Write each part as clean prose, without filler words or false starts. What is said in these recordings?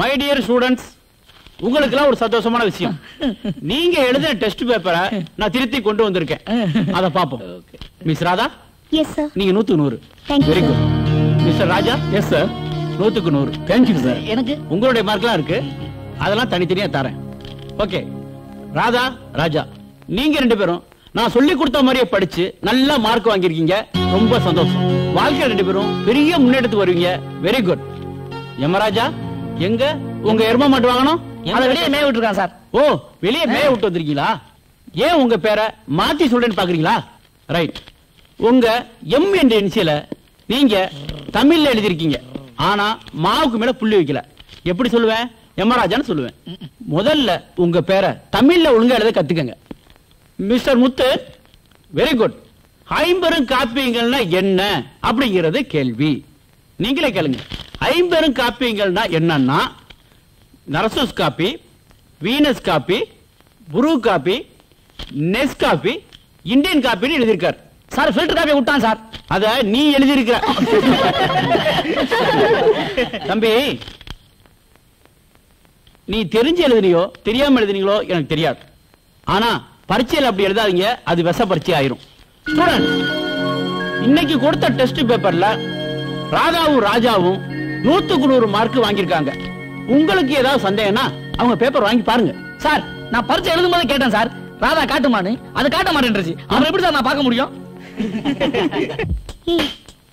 My dear students, உங்களுக்குலாம் ஒரு சந்தோஷமான விஷயம். நீங்க எழுதின டெஸ்ட் பேப்பரை நான் திருத்தி கொண்டு வந்திருக்கேன். அத பாப்போம். Miss Radha, yes sir. நீங்க 100க்கு 100. Very good. மிஸ்டர் ராஜா, எஸ் சார், 100க்கு 100. Thank you sir. எனக்கு உங்களுடைய மார்க்லாம் இருக்கு, அதெல்லாம் தனித்தனியா தரேன். ஓகே ராதா, ராஜா, நீங்க 2 பேரும் நான் சொல்லி கொடுத்த மாதிரியே படிச்சு நல்ல மார்க் வாங்கியிருக்கீங்க. ரொம்ப சந்தோஷம். வாழ்க்கையில 2 பேரும் பெரிய முன்னேற்றத்துக்கு வருவீங்க. Very good. யமராஜா, எங்க உங்க எரும மாட்டு வாங்கணும்? அதை வெளியே மேய விட்டுருக்கான் சார். ஓ, வெளியே மேய விட்டு வந்திருக்கீங்களா? ஏன் உங்க பேரை மாத்தி சொல்றேன்னு பாக்குறீங்களா? ரைட். உங்க எம் என்ற இனிஷியல நீங்க தமிழ்ல எழுதிருக்கீங்க, ஆனா மாவுக்கு மேல புள்ளி வைக்கல. எப்படி சொல்லுவேன்? யமராஜான்னு சொல்லுவேன். முதல்ல உங்க பேரை தமிழ்ல ஒழுங்கா எழுத கத்துக்கங்க. மிஸ்டர் முத்து, வெரி குட். 50 காப்பியங்கள்னா என்ன அப்படிங்கிறது கேள்வி. நீங்களே கேளுங்க. 50 காப்பியங்கள்னா என்னன்னா நரசூஸ் காப்பி, வீனஸ் காப்பி, புரு காப்பி, நெஸ் காப்பி, இந்தியன் காப்பின்னு எழுதியிருக்கார். சார் ஃபில்டர் காப்பி விட்டான் சார். அத நீ எழுதியிருக்கிற. தம்பி, நீ தெரிஞ்சு எழுதினியோ தெரியாம எழுதினீங்களோ எனக்கு தெரியாது. ஆனா பரீட்சையில் அப்படி எழுதாதீங்க, அது விஷ பரீட்சை ஆயிரும். ஸ்டூடெண்ட், இன்னைக்கு கொடுத்த டெஸ்ட் பேப்பர்ல ராதாவும் ராஜாவும் 100க்கு 100 மார்க் வாங்கியிருக்காங்க. உங்களுக்கு ஏதாவது சந்தேகம்னா அவங்க பேப்பர் வாங்கி பாருங்க. சார், நான் பரீட்சை எழுதும் போது கேட்டேன் சார், ராதா காட்டுமான்னு. அது காட்ட மாட்டேன்றது. அவன் எப்படி சார் நான் பார்க்க முடியும்?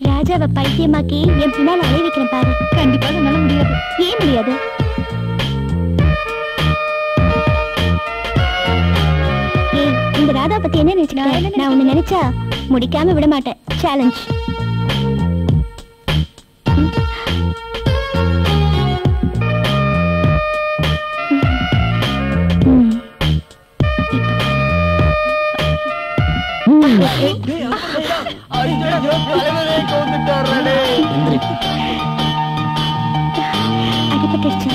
ராஜாவை பைத்தியமாக்கி என் பின்னால் அலைய வைக்கிறேன் பாரு. கண்டிப்பாக என்னால முடியாது. ஏன் முடியாது? இந்த ராதா பத்தி என்ன நினைச்சா? நான் ஒண்ணு நினைச்சா முடிக்காம விட மாட்டேன். சேலஞ்ச். அடிபட்டுருச்சு.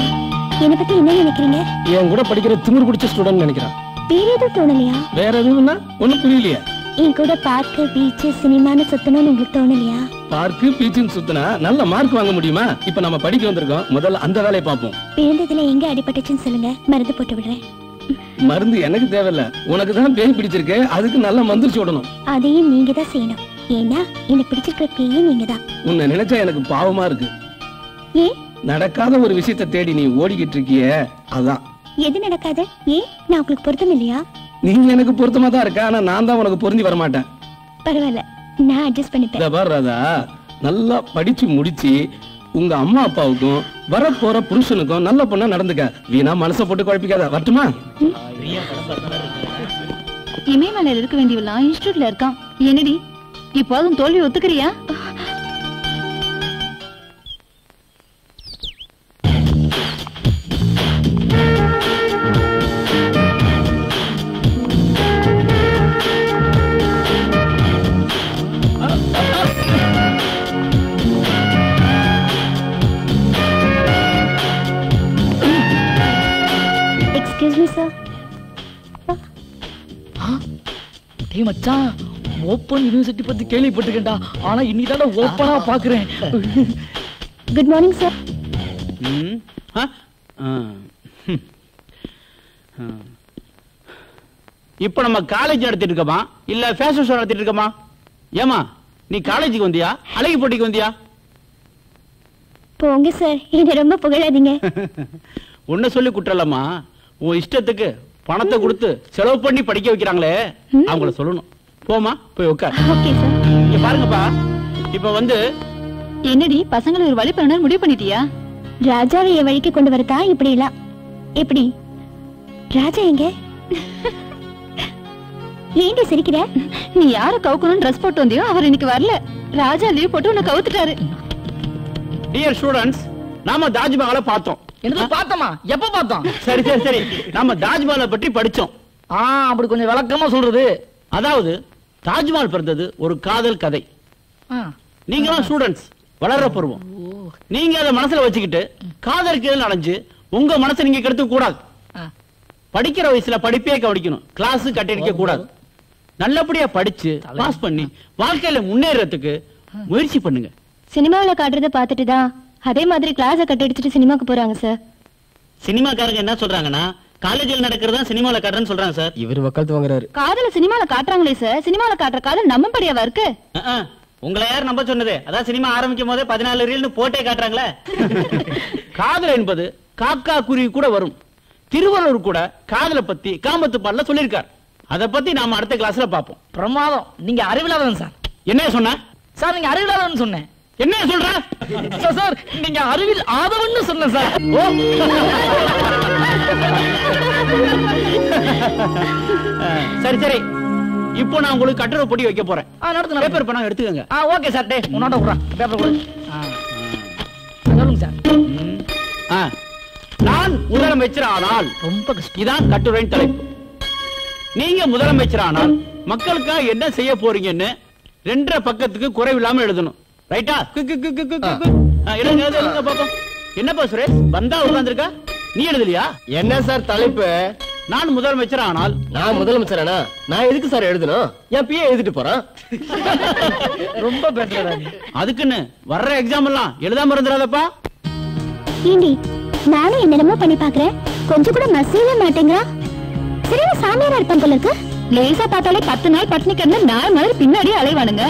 என்னை பத்தி என்ன நினைக்கிறீங்க? என் கூட படிக்கிற திமிரு பிடிச்ச ஸ்டூடெண்ட் நினைக்கிறேன். வேற எதுவும் தோணலையா? வேற எதுவும்னா ஒண்ணும் புரியலையா? என் கூட பார்க்கு, பீச், சினிமான்னு சுத்தணும்னு உங்களுக்கு தோணலையா? பார்க்கு பீச்சுன்னு சுத்தினா நல்ல மார்க் வாங்க முடியுமா? இப்ப நம்ம படிக்க வந்திருக்கோம், முதல்ல அந்த வேலையை பார்ப்போம். விழுந்ததுல எங்க அடிபட்டுச்சுன்னு சொல்லுங்க, மருந்து போட்டு விடுறேன். மருந்து எனக்கு தேவையில்ல, உனக்கு தான் பேய் பிடிச்சிருக்கு, அதுக்கு நல்ல மந்திரிச்சு விடணும். அதையும் நீங்க தான் செய்யணும். ஏன்னா என்ன பிடிச்சிருக்கிற பேயே நீங்க தான். உன்னை நினைச்சா எனக்கு பாவமா இருக்கு. ஏன்? நடக்காத ஒரு விஷயத்தை தேடி நீ ஓடிக்கிட்டு இருக்கிய, அதான். எது நடக்காது? ஏன்? நான் உங்களுக்கு பொருத்தம் இல்லையா? நீங்க எனக்கு பொருத்தமா தான் இருக்க, ஆனா நான் தான் உனக்கு பொருந்தி வர மாட்டேன். பரவாயில்ல, நான் அட்ஜஸ்ட் பண்ணிப்பேன். பாரு ராதா, நல்லா படிச்சு முடிச்சு உங்க அம்மா அப்பாவுக்கும் வரப்போற புருஷனுக்கும் நல்ல பொண்ணா நடந்துக்க. வீணா மனசை போட்டு குழப்பிக்காத. வரட்டுமா? இமயமலையில இருக்க வேண்டியவெல்லாம் இன்ஸ்டிடியூட்ல இருக்கான். என்னடி இப்போதும் தோல்வி ஒத்துக்கிறியா? Excuse me, sir. டேய் மச்சான், ஓபன் யுனிவர்சிட்டி பத்தி கேள்விப்பட்டிருக்கேன்டா, ஆனா இன்னிதான்டா ஓபனா பாக்குறேன். Good morning, sir. இப்ப நம்ம காலேஜ் நடத்திட்டு இருக்கோமா இல்ல ஃபேஷன் ஷோ நடத்திட்டு இருக்கோமா? ஏமா, நீ காலேஜுக்கு வந்தியா அழகி போட்டிக்கு வந்தியா? போங்க சார், என்ன ரொம்ப புகழாதீங்க. உன்ன சொல்லி குற்றலம்மா, உன் இஷ்டத்துக்கு பணத்தை கொடுத்து செலவு பண்ணி படிக்க வைக்கிறாங்களே, அவங்கள சொல்லணும். போமா, போய் உட்கார். Okay sir. இங்க பாருங்கப்பா, இப்ப வந்து என்னடி பசங்களை ஒரு வழி பண்ண முடிவு பண்ணிட்டியா? ராஜாவை என் வழிக்கு கொண்டு வரதா இப்படி எல்லாம்? எப்படி? ராஜா எங்க? ஏண்டி சிரிக்கிற? நீ யார கவுக்கணும்னு ட்ரெஸ் போட்டு வந்தியோ அவர் இன்னைக்கு வரல. ராஜா லீவ் போட்டு உன்னை கவுத்துட்டாரு. டியர் ஸ்டூடண்ட்ஸ், நாம தாஜ்மஹாலை பார்த்தோம். என்ன பார்த்தோமா? எப்ப பார்த்தோம்? சரி சரி சரி, நாம தாஜ்மஹாலை பற்றி படிச்சோம். அப்படி கொஞ்சம் விளக்கமா சொல்றது. அதாவது தாஜ்மஹால் பிறந்தது ஒரு காதல் கதை. நீங்க ஸ்டூடண்ட்ஸ், வளர்ற பருவம். நீங்க அதை மனசுல வச்சுக்கிட்டு காதலுக்கு அடைஞ்சு உங்க மனசை நீங்க கெடுத்து கூடாது. படிக்கிற வயசுல படிப்பே கவனிக்கணும், கிளாஸ் கட்டடிக்க கூடாது. நல்லபடியா படிச்சு பாஸ் பண்ணி வாழ்க்கையில முன்னேறதுக்கு முயற்சி பண்ணுங்க. சினிமாவில் காட்டுறத பார்த்துட்டு தான் அதே மாதிரி கிளாஸை கட்டடிச்சிட்டு சினிமாக்கு போறாங்க சார். சினிமாக்காரங்க என்ன சொல்றாங்கன்னா காலேஜில் நடக்கிறதா சினிமால காட்டுறேன்னு சொல்றாங்க சார். இவர் வக்காலத்து வாங்குறாரு. காதல சினிமால காட்டுறாங்களே சார், சினிமால காட்டுற காதல் நம்பும்படியாவா இருக்கு? உங்களை யார் நம்ப சொன்னது? அதான் சினிமா ஆரம்பிக்கும் போதே 14 ரீல்னு போட்டே காட்டுறாங்களே. காதல் என்பது காக்கா குருவி கூட வரும். திருவள்ளுவர் கூட காதலை பத்தி காமத்து பாடல சொல்லியிருக்கார். அத பத்தி நாம அடுத்த கிளாஸ்ல பாப்போம். பிரமாதம். நீங்க அறிவில்லாதவன் சார். என்ன சொன்ன சார்? நீங்க அறிவில்லாதவன் சொன்னேன். என்ன சொல்ற சார்? நீங்க அறிவில் ஆதவன்னு சொன்ன சார். சரி சரி, இப்போ நான் உங்களுக்கு கட்டுரை போட்டி வைக்க போறேன். நடத்து. பேப்பர் பணம் எடுத்துக்கங்க. Okay sir. டே உன்னோட விடுறேன் பேப்பர் கொடு. சொல்லுங்க சார். நான் முதலமைச்சர் ஆனால் ரொம்ப கஷ்டம். இதான் கட்டுரையின் தலைப்பு. நீங்க முதலமைச்சர் ஆனால் மக்களுக்காக என்ன செய்ய போறீங்கன்னு 2 பக்கத்துக்கு குறைவில்லாம எழுதணும். ரைட்டா? எழுதுங்க பாப்போம். என்னப்பா சுரேஷ் வந்தா உட்கார்ந்திருக்கா? நீ எழுதலையா? என்ன சார் தலைப்பு? நான் முதலமைச்சர் ஆனால். நான் முதலமைச்சர் ஆனா நான் எதுக்கு சார் எழுதணும்? என் பிஏ எழுதிட்டு போறான். ரொம்ப பேசுறா. அதுக்குன்னு வர்ற எக்ஸாம் எல்லாம் எழுதாம இருந்துடாதப்பா. ஏண்டி நானும் என்னென்னமோ பண்ணி பாக்குறேன், கொஞ்சம் கூட மசியவே மாட்டேங்கிறா. சரியா சாமியாரா இருப்பான் போல இருக்கு. லேசா பார்த்தாலே 10 நாள் பட்னி கிடந்து 4 நாள் பின்னாடியே அலைவானுங்க.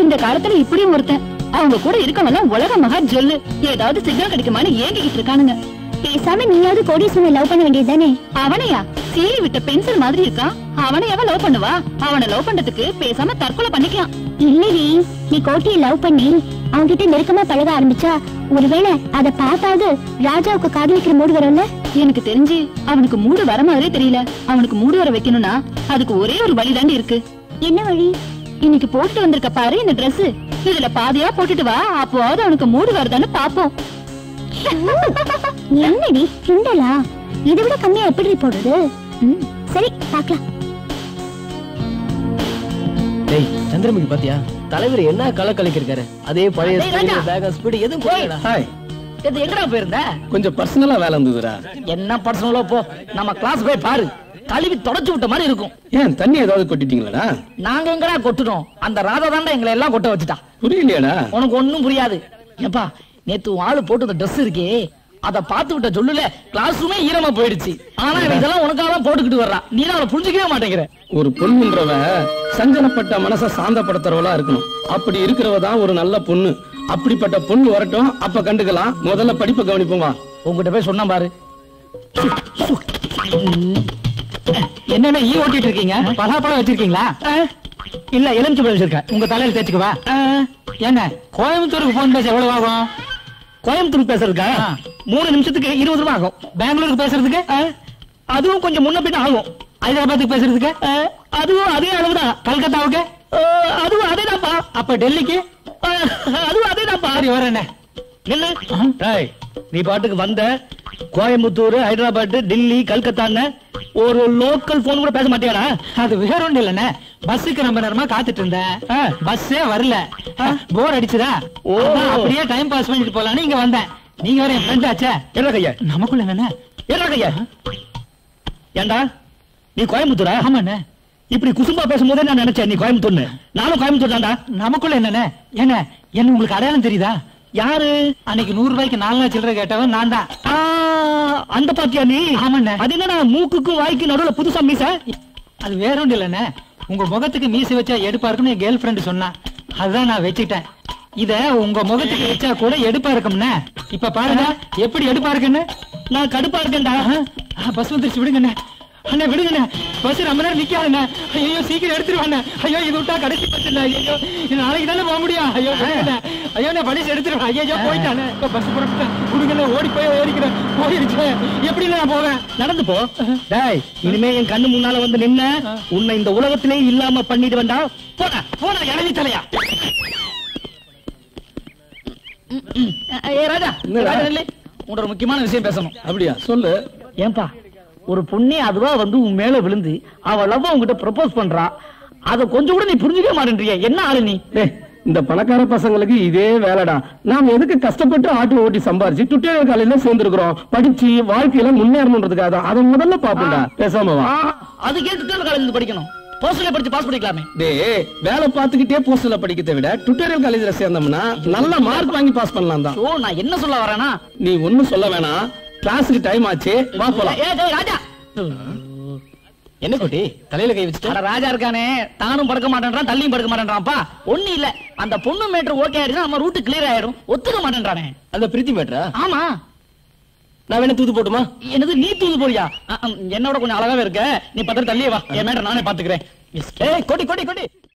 இந்த காலத்துல இப்படியும் ஒருத்தன். அவங்க கூட இருக்கவெல்லாம் உலக மகா ஜொல்லு. ஏதாவது சிக்னல் கிடைக்குமான்னு ஏங்கிக்கிட்டு இருக்கானுங்க. பேசாம நீயாவது கோடீஸ்வரனை லவ் பண்ண வேண்டியதுதானே? அவனையா? சீறி விட்ட பென்சில் மாதிரி இருக்கான். அவனை எவன் லவ் பண்ணுவா? அவனை லவ் பண்றதுக்கு பேசாம தற்கொலை பண்ணிக்கலாம். இல்லடி, நீ கோட்டியை லவ் பண்ணி அவன்கிட்ட நெருக்கமா பழக ஆரம்பிச்சா ஒருவேளை அத பார்த்தாவது ராஜாவுக்கு காதலிக்கிற மூடு வரும்ல. எனக்கு தெரிஞ்சு அவனுக்கு மூடு வர மாதிரியே தெரியல. அவனுக்கு மூடு வர வைக்கணும்னா அதுக்கு ஒரே ஒரு வழி தாண்டி இருக்கு. என்ன வழி? இன்னைக்கு போட்டு வந்திருக்க பாரு இந்த டிரெஸ். இதுல பாதியா போட்டுட்டு வா, அப்போது அவனுக்கு மூடு வருதான்னு பாப்போம். என்னடி கிண்டலா? இதை விட கம்மியா எப்படி போடுறது? சரி பாக்கலாம். டேய் சந்திரமுகி பாத்தியா? தலைவர் என்ன கலக்கலிக்கு இருக்காரு. அதே பழைய ஸ்பீடு எதுவும் போயிடா. ஹாய். இது எங்கடா போயிருந்த? கொஞ்சம் பர்சனலா வேலை இருந்ததுடா. என்ன பர்சனலா போ. நம்ம கிளாஸ் போய் பாரு. கழுவி தொடச்சு விட்ட மாதிரி இருக்கும். ஏன் தண்ணி ஏதாவது கொட்டிட்டீங்களா? நாங்க எங்கடா கொட்டுறோம்? அந்த ராதா தாண்டா எங்களை எல்லாம் கொட்ட வச்சுட்டா. புரியலையாடா? உனக்கு ஒண்ணும் புரியாது. ஏப்பா நேத்து ஆளு போட்டு இந்த ட்ரெஸ் இருக்கே, அத பாத்து விட்ட சொல்லுல கிளாஸ் ரூமே ஈரமா போயிடுச்சு. ஆனா இதெல்லாம் உனக்காக தான் போட்டுக்கிட்டு வர்றா. நீ அவளை புரிஞ்சுக்கவே மாட்டேங்கிற. ஒரு பொண்ணுன்றவ சஞ்சலப்பட்ட மனசை சாந்தப்படுத்துறவளா இருக்கணும். அப்படி இருக்கிறவ தான் ஒரு நல்ல பொண்ணு. அப்படிப்பட்ட பொண்ணு வரட்டும், அப்ப கண்டுக்கலாம். முதல்ல படிப்பை கவனிப்போம் வா. உங்ககிட்ட போய் சொன்ன பாரு. என்னென்ன ஈ ஓட்டிட்டு இருக்கீங்க? பலாப்பழம் வச்சிருக்கீங்களா? இல்ல எலுமிச்சை பழம் வச்சிருக்கேன். உங்க தலையில தேய்ச்சுக்குவா. என்ன கோயம்புத்தூருக்கு போன் பேச எவ்வளவு ஆகும்? கோயம்புத்தூர் பேசுறதுக்கா 3 நிமிஷத்துக்கு 20 ரூபாய் ஆகும். பெங்களூருக்கு பேசுறதுக்கு அதுவும் கொஞ்சம் முன்ன பின்ன ஆகும். ஹைதராபாத்துக்கு பேசுறதுக்கு அதுவும் அதே அளவுதான். கல்கத்தாவுக்கு அதுவும் அதேதான்ப்பா. அப்ப டெல்லிக்கு அதுவும் அதேதான்ப்பா. வர என்ன நீ பாட்டுக்கு வந்த கோயம்புத்தூர், ஹைதராபாத், டெல்லி, கல்கத்தான்னு ஒரு லோக்கல் போன் கூட பேச மாட்டியாடா? அது வேற ஒண்ணு இல்லண்ணே. பஸ்ஸுக்கு ரொம்ப நேரமா காத்துட்டு இருந்தேன். பஸ்ஸே வரல. போர் அடிச்சுதா? அப்படியே டைம் பாஸ் பண்ணிட்டு போலான்னு இங்க வந்தேன். நீங்க வேற என் ஃப்ரெண்ட் ஆச்சே. என்ன கையா நமக்குள்ள என்ன? என்ன கையா? ஏண்டா நீ கோயம்புத்தூரா? ஆமாண்ணே. இப்படி குசும்பா பேசும்போதே நான் நினைச்சேன் நீ கோயம்புத்தூர்னு. நானும் கோயம்புத்தூர் தான்டா. நமக்குள்ள என்னண்ணே? என்ன என்ன உங்களுக்கு அடையாளம் தெரியுதா? யாரு? அன்னைக்கு 100 ரூபாய்க்கு 4 சில்லறை கேட்டவன் நான் தான். அந்த பாத்தியா நீ? ஆமாண்ணே. அது என்னடா மூக்குக்கு வாய்க்கு நடுவுல புதுசா மீச? அது வேற ஒன்றும் இல்லண்ணே. உங்க முகத்துக்கு மீசை வச்சா எடுப்பா இருக்குன்னு என் கேர்ள் ஃப்ரெண்ட் சொன்னா. அதுதான் நான் வச்சுக்கிட்டேன். இத உங்க முகத்துக்கு வச்சா கூட எடுப்பா இருக்கும்னே. இப்ப பாருங்க எப்படி எடுப்பா இருக்குன்னு. நான் கடுப்பா இருக்கேன்டா. பஸ் வந்துருச்சு, விடுங்கண்ணே. அண்ணா விடுங்கண்ணே, பஸ் ரொம்ப நேரம் நிக்காதுண்ணே. ஐயோ சீக்கிரம் எடுத்துருவாண்ணே. ஐயோ இது விட்டா கடைசி பஸ்ஸுண்ணே. ஐயோ இது நாளைக்கு தானே போக முடியும். ஐயோ ஐயோ நான் பரிசு எடுத்துருவேன். ஐயோ போயிட்டானே. பஸ் புறப்பட்டேன். விடுங்கண்ணே, ஓடி போய் ஏறிக்கிறேன். போயிருச்சு. எப்படி நான் போவேன்? நடந்து போ. டேய் இனிமே என் கண்ணு முன்னால வந்து நின்ன உன்னை இந்த உலகத்திலே இல்லாம பண்ணிட்டு வேண்டா. போடா போடா இளவி தலையா. ராஜா உன்னோட முக்கியமான விஷயம் பேசணும். அப்படியா? சொல்லு. ஏன்பா ஒரு பொண்ணே அதுவா வந்து உன் மேல விழுந்து அவ லவ் உங்ககிட்ட ப்ரப்போஸ் பண்றா. அத கொஞ்சம் கூட நீ புரிஞ்சுக்க மாட்டேன்றிய. என்ன ஆளு நீ? இந்த பணக்கார பசங்களுக்கு இதே வேலைடா. நாம எதுக்கு கஷ்டப்பட்டு ஆட்டோ ஓட்டி சம்பாரிச்சு டுட்டோரியல் காலேஜ்ல சேர்ந்திருக்கிறோம். படிச்சு வாழ்க்கையில முன்னேறணுன்றதுக்காக தான். அதை முதல்ல பாப்போம்டா. பேசாம வா. அதுக்கே டுட்டோரியல் காலேஜ் படிக்கணும். போஸ்டர்ல படிச்சு பாஸ் பண்ணிக்கலாமே. டேய் வேலை பார்த்துக்கிட்டே போஸ்டர்ல படிக்கிறதை விட டுட்டோரியல் காலேஜ்ல சேர்ந்தோம்னா நல்ல மார்க் வாங்கி பாஸ் பண்ணலாம் தான். ஓ நான் என்ன சொல்ல வரேனா? நீ ஒண்ணும் சொல்ல வேணாம். கிளாஸுக்கு டைம் ஆச்சு, வா போலாம். ராஜா என்ன குட்டி தலையில கை வச்சுட்டு ராஜா இருக்கானே, தானும் படுக்க மாட்டேன்றான், தள்ளியும் படுக்க மாட்டேன்றான்ப்பா. ஒண்ணு இல்ல, அந்த பொண்ணு மேட்டர் ஓகே ஆயிடுச்சு, நம்ம ரூட் கிளியர் ஆயிடும். ஒத்துக்க மாட்டேன்றானே. அந்த பிரீத்தி மேட்டரா? ஆமா. நான் வேணா தூது போட்டுமா? என்னது நீ தூது போறியா? என்னோட கொஞ்சம் அழகாவே இருக்க, நீ பத்திரம் தள்ளியே வா, என் மேட்டர் நானே பாத்துக்கிறேன். கொடி கொடி கொடி